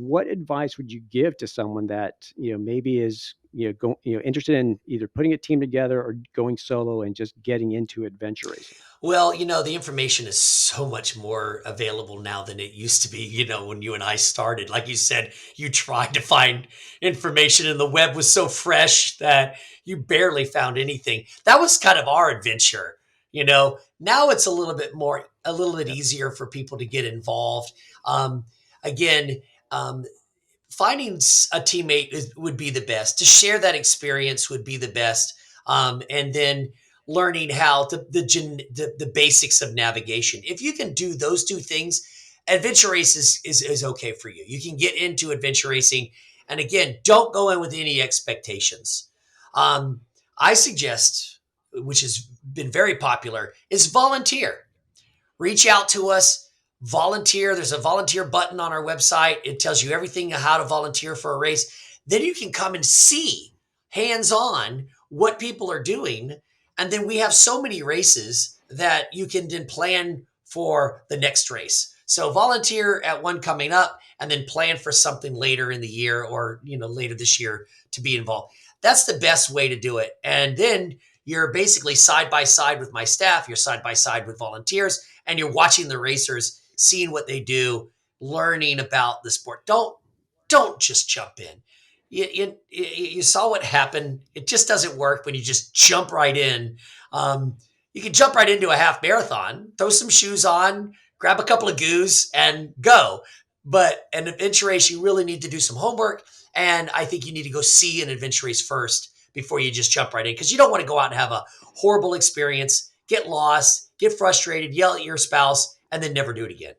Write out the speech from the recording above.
what advice would you give to someone that, maybe is, interested in either putting a team together or going solo and just getting into adventure racing? Well, the information is so much more available now than it used to be, when you and I started. Like you said, you tried to find information and the web was so fresh that you barely found anything. That was kind of our adventure. Now it's a little bit Yep. easier for people to get involved. Again, um, finding a teammate would be the best. To share that experience would be the best. And then learning how to the basics of navigation. If you can do those two things, adventure race is okay for you. You can get into adventure racing, and again, don't go in with any expectations. Um, I suggest, which has been very popular, is volunteer. Reach out to us, volunteer. There's a volunteer button on our website. It tells you everything how to volunteer for a race. Then you can come and see hands on what people are doing. And then we have so many races that you can then plan for the next race. So volunteer at one coming up and then plan for something later in the year or, later this year to be involved. That's the best way to do it. And then you're basically side by side with my staff. You're side by side with volunteers and you're watching the racers, seeing what they do, learning about the sport. Don't just jump in. You saw what happened. It just doesn't work when you just jump right in. You can jump right into a half marathon, throw some shoes on, grab a couple of goos, and go. But an adventure race, you really need to do some homework. And I think you need to go see an adventure race first before you just jump right in, because you don't want to go out and have a horrible experience, get lost, get frustrated, yell at your spouse, and then never do it again.